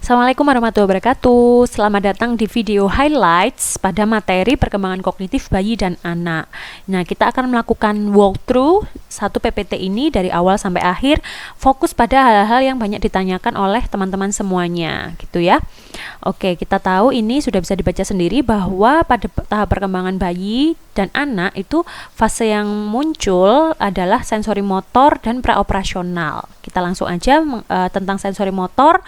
Assalamualaikum warahmatullahi wabarakatuh. Selamat datang di video highlights pada materi perkembangan kognitif bayi dan anak. Nah, kita akan melakukan walkthrough satu PPT ini dari awal sampai akhir, fokus pada hal-hal yang banyak ditanyakan oleh teman-teman semuanya, gitu ya. Oke, kita tahu ini sudah bisa dibaca sendiri bahwa pada tahap perkembangan bayi dan anak itu fase yang muncul adalah sensori motor dan praoperasional. Kita langsung aja tentang sensori motor,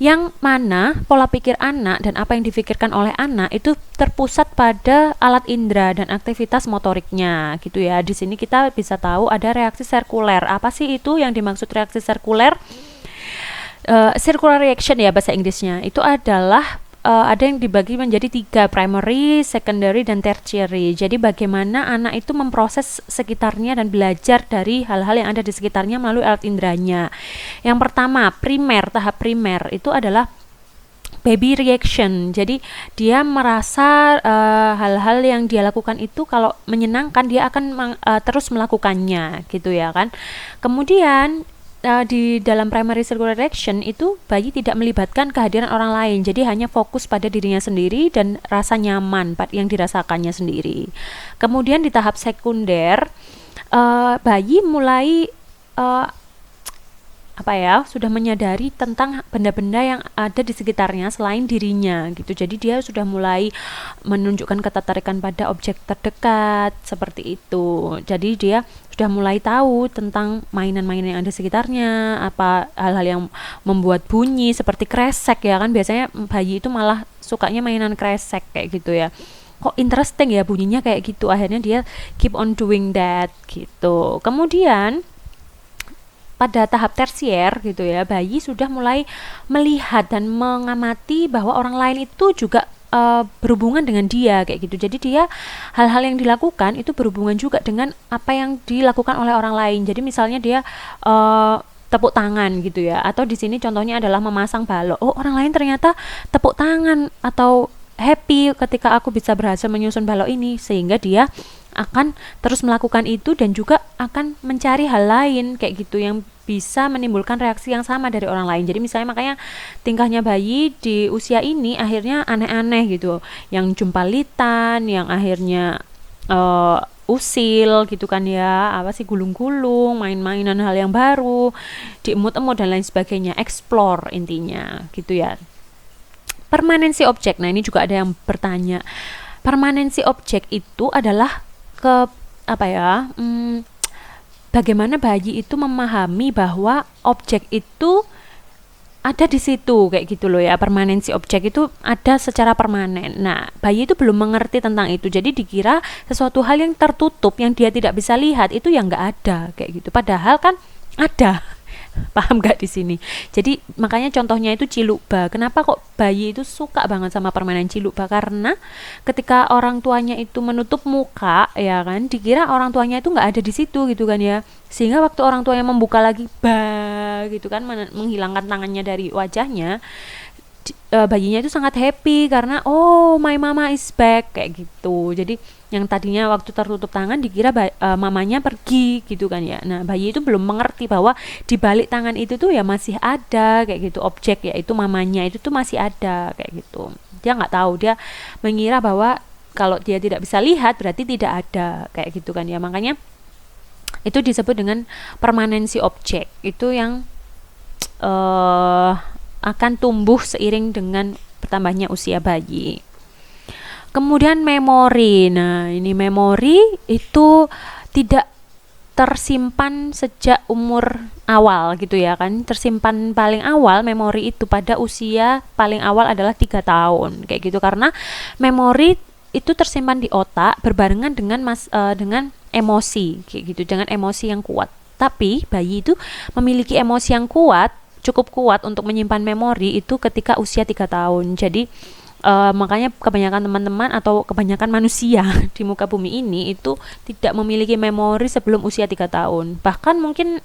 yang mana pola pikir anak dan apa yang difikirkan oleh anak itu terpusat pada alat indera dan aktivitas motoriknya, gitu ya. Di sini kita bisa tahu ada reaksi sirkuler. Apa sih itu yang dimaksud reaksi sirkuler? Circular reaction ya bahasa Inggrisnya. Itu adalah ada yang dibagi menjadi 3, primary, secondary, dan tertiary. Jadi bagaimana anak itu memproses sekitarnya dan belajar dari hal-hal yang ada di sekitarnya melalui alat inderanya. Yang pertama, primer, tahap primer itu adalah baby reaction. Jadi dia merasa hal-hal yang dia lakukan itu kalau menyenangkan dia akan terus melakukannya, gitu ya kan. Kemudian di dalam primary circular reaction itu bayi tidak melibatkan kehadiran orang lain, jadi hanya fokus pada dirinya sendiri dan rasa nyaman yang dirasakannya sendiri. Kemudian di tahap sekunder, bayi mulai sudah menyadari tentang benda-benda yang ada di sekitarnya selain dirinya, gitu. Jadi dia sudah mulai menunjukkan ketertarikan pada objek terdekat seperti itu. Jadi dia sudah mulai tahu tentang mainan-mainan yang ada di sekitarnya, apa hal-hal yang membuat bunyi seperti kresek ya kan. Biasanya bayi itu malah sukanya mainan kresek kayak gitu ya. Kok interesting ya bunyinya kayak gitu. Akhirnya dia keep on doing that gitu. Kemudian pada tahap tersier gitu ya, bayi sudah mulai melihat dan mengamati bahwa orang lain itu juga berhubungan dengan dia kayak gitu. Jadi dia hal-hal yang dilakukan itu berhubungan juga dengan apa yang dilakukan oleh orang lain. Jadi misalnya dia tepuk tangan gitu ya, atau di sini contohnya adalah memasang balok. Oh, orang lain ternyata tepuk tangan atau happy ketika aku bisa berhasil menyusun balok ini, sehingga dia akan terus melakukan itu dan juga akan mencari hal lain kayak gitu yang bisa menimbulkan reaksi yang sama dari orang lain. Jadi misalnya makanya tingkahnya bayi di usia ini akhirnya aneh-aneh gitu, yang jumpalitan, yang akhirnya usil gitu kan ya, apa sih, gulung-gulung, main-mainan hal yang baru, diemut-emut dan lain sebagainya, explore intinya gitu ya. Permanensi objek. Nah, ini juga ada yang bertanya. Permanensi objek itu adalah bagaimana bayi itu memahami bahwa objek itu ada di situ kayak gitu loh ya. Permanensi objek itu ada secara permanen. Nah, bayi itu belum mengerti tentang itu. Jadi dikira sesuatu hal yang tertutup yang dia tidak bisa lihat itu yang nggak ada kayak gitu. Padahal kan ada. Paham gak di sini? Jadi makanya contohnya itu cilukba. Kenapa kok bayi itu suka banget sama permainan cilukba? Karena ketika orang tuanya itu menutup muka ya kan, dikira orang tuanya itu nggak ada di situ gitu kan ya. Sehingga waktu orang tuanya membuka lagi gitu kan, menghilangkan tangannya dari wajahnya, bayinya itu sangat happy karena oh, my mama is back kayak gitu. Jadi yang tadinya waktu tertutup tangan dikira mamanya pergi gitu kan ya. Nah, bayi itu belum mengerti bahwa di balik tangan itu tuh ya masih ada kayak gitu objek, yaitu mamanya itu tuh masih ada kayak gitu. Dia nggak tahu, dia mengira bahwa kalau dia tidak bisa lihat berarti tidak ada kayak gitu kan ya. Makanya itu disebut dengan permanensi objek. Itu yang akan tumbuh seiring dengan bertambahnya usia bayi. Kemudian memori. Nah, ini memori itu tidak tersimpan sejak umur awal gitu ya kan. Tersimpan paling awal memori itu pada usia paling awal adalah 3 tahun kayak gitu, karena memori itu tersimpan di otak berbarengan dengan dengan emosi kayak gitu, dengan emosi yang kuat. Tapi bayi itu memiliki emosi yang cukup kuat untuk menyimpan memori itu ketika usia 3 tahun. Jadi makanya kebanyakan teman-teman atau kebanyakan manusia di muka bumi ini itu tidak memiliki memori sebelum usia 3 tahun. Bahkan mungkin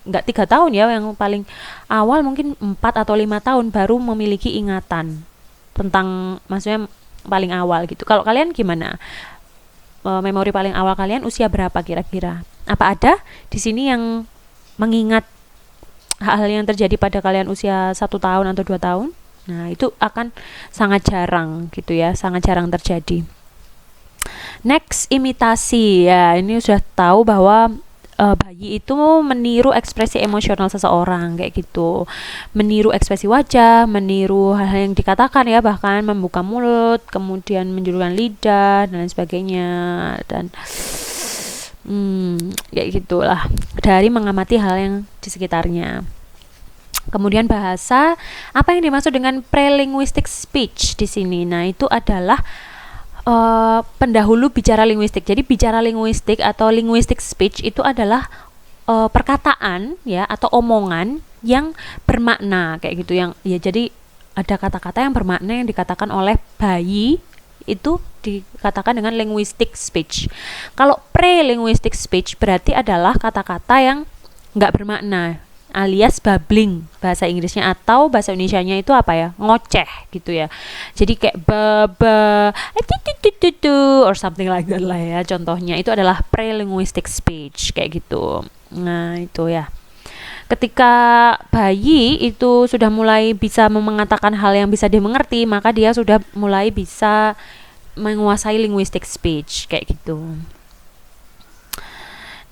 nggak 3 tahun ya, yang paling awal mungkin 4 atau 5 tahun baru memiliki ingatan tentang, maksudnya paling awal gitu. Kalau kalian gimana? Memori paling awal kalian usia berapa kira-kira? Apa ada di sini yang mengingat hal yang terjadi pada kalian usia 1 tahun atau 2 tahun. Nah, itu akan sangat jarang gitu ya, sangat jarang terjadi. Next, imitasi. Ya, ini sudah tahu bahwa bayi itu meniru ekspresi emosional seseorang kayak gitu, meniru ekspresi wajah, meniru hal-hal yang dikatakan ya, bahkan membuka mulut, kemudian menjulurkan lidah dan lain sebagainya, dan kayak gitulah, dari mengamati hal yang di sekitarnya. Kemudian bahasa, apa yang dimaksud dengan prelinguistic speech di sini? Nah, itu adalah pendahulu bicara linguistik. Jadi bicara linguistik atau linguistic speech itu adalah perkataan ya atau omongan yang bermakna kayak gitu, yang ya, jadi ada kata-kata yang bermakna yang dikatakan oleh bayi, itu dikatakan dengan linguistic speech. Kalau pre-linguistic speech berarti adalah kata-kata yang nggak bermakna, alias babbling bahasa Inggrisnya, atau bahasa Indonesianya itu apa ya, ngoceh gitu ya. Jadi kayak or something like that lah ya, contohnya itu adalah pre-linguistic speech kayak gitu. Nah, itu ya. Ketika bayi itu sudah mulai bisa mengatakan hal yang bisa dimengerti, maka dia sudah mulai bisa menguasai linguistic speech kayak gitu.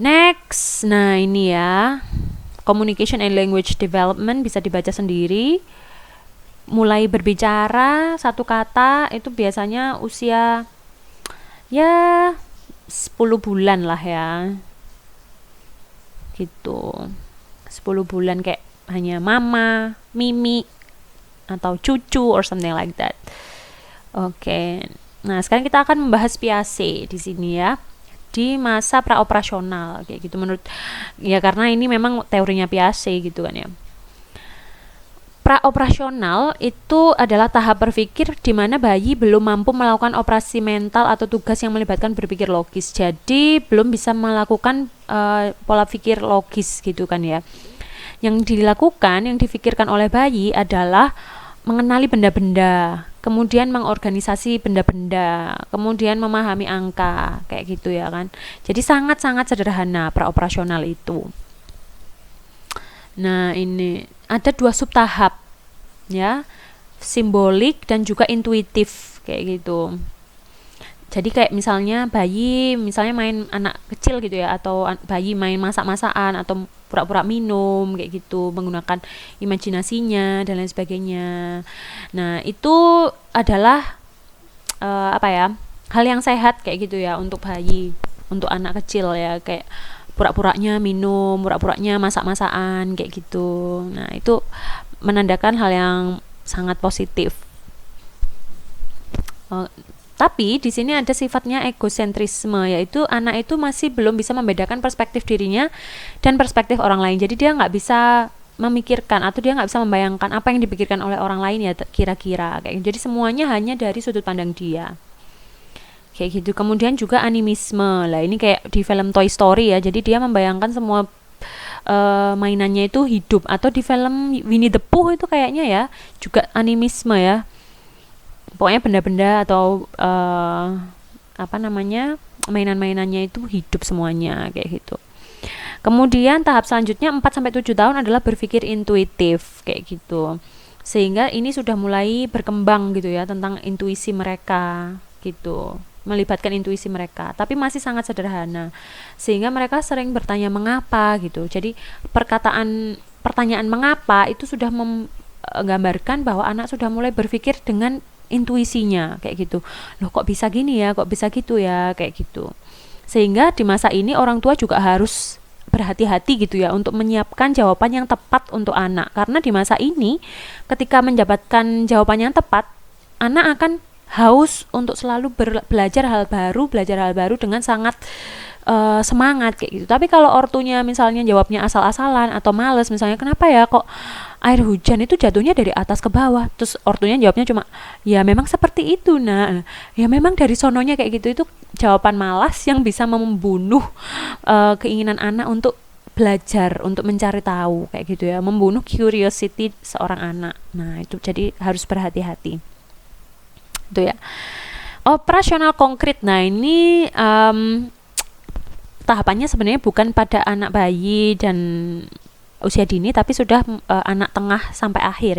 Next, nah ini ya, communication and language development bisa dibaca sendiri. Mulai berbicara satu kata itu biasanya usia ya 10 bulan lah ya, gitu. 10 bulan kayak hanya mama, mimi, atau cucu or something like that. Oke. Nah, sekarang kita akan membahas PAC di sini ya, di masa praoperasional kayak gitu, menurut ya, karena ini memang teorinya PAC gitu kan ya. Praoperasional itu adalah tahap berpikir di mana bayi belum mampu melakukan operasi mental atau tugas yang melibatkan berpikir logis. Jadi belum bisa melakukan pola pikir logis gitu kan ya. Yang dilakukan, yang difikirkan oleh bayi adalah mengenali benda-benda, kemudian mengorganisasi benda-benda, kemudian memahami angka kayak gitu ya kan. Jadi sangat-sangat sederhana praoperasional itu. Nah, ini ada 2 subtahap ya, simbolik dan juga intuitif kayak gitu. Jadi kayak misalnya bayi misalnya main, anak kecil gitu ya, atau bayi main masak-masakan atau pura-pura minum kayak gitu, menggunakan imajinasinya dan lain sebagainya. Nah, itu adalah apa ya, hal yang sehat kayak gitu ya untuk bayi, untuk anak kecil ya, kayak pura-puranya minum, pura-puranya masak-masakan kayak gitu. Nah, itu menandakan hal yang sangat positif. Tapi di sini ada sifatnya egosentrisme, yaitu anak itu masih belum bisa membedakan perspektif dirinya dan perspektif orang lain. Jadi dia nggak bisa memikirkan atau dia nggak bisa membayangkan apa yang dipikirkan oleh orang lain ya, kira-kira kayak. Jadi semuanya hanya dari sudut pandang dia. Kayak gitu. Kemudian juga animisme. Lah, ini kayak di film Toy Story ya. Jadi dia membayangkan semua mainannya itu hidup, atau di film Winnie the Pooh itu kayaknya ya juga animisme ya. Pokoknya benda-benda atau apa namanya, mainan-mainannya itu hidup semuanya kayak gitu. Kemudian tahap selanjutnya 4-7 tahun adalah berpikir intuitif kayak gitu. Sehingga ini sudah mulai berkembang gitu ya tentang intuisi mereka gitu, melibatkan intuisi mereka, tapi masih sangat sederhana. Sehingga mereka sering bertanya mengapa gitu. Jadi pertanyaan mengapa itu sudah menggambarkan bahwa anak sudah mulai berpikir dengan intuisinya kayak gitu. Loh, kok bisa gini ya, kok bisa gitu ya, kayak gitu. Sehingga di masa ini orang tua juga harus berhati-hati gitu ya untuk menyiapkan jawaban yang tepat untuk anak, karena di masa ini ketika mendapatkan jawaban yang tepat, anak akan haus untuk selalu belajar hal baru dengan sangat semangat kayak gitu. Tapi kalau ortunya misalnya jawabnya asal-asalan atau males, misalnya kenapa ya kok air hujan itu jatuhnya dari atas ke bawah, terus ortunya jawabnya cuma ya memang seperti itu, nah ya memang dari sononya kayak gitu, itu jawaban malas yang bisa membunuh keinginan anak untuk belajar, untuk mencari tahu kayak gitu ya, membunuh curiosity seorang anak. Nah, itu jadi harus berhati-hati itu ya. Operasional konkret, nah ini tahapannya sebenarnya bukan pada anak bayi dan usia dini tapi sudah anak tengah sampai akhir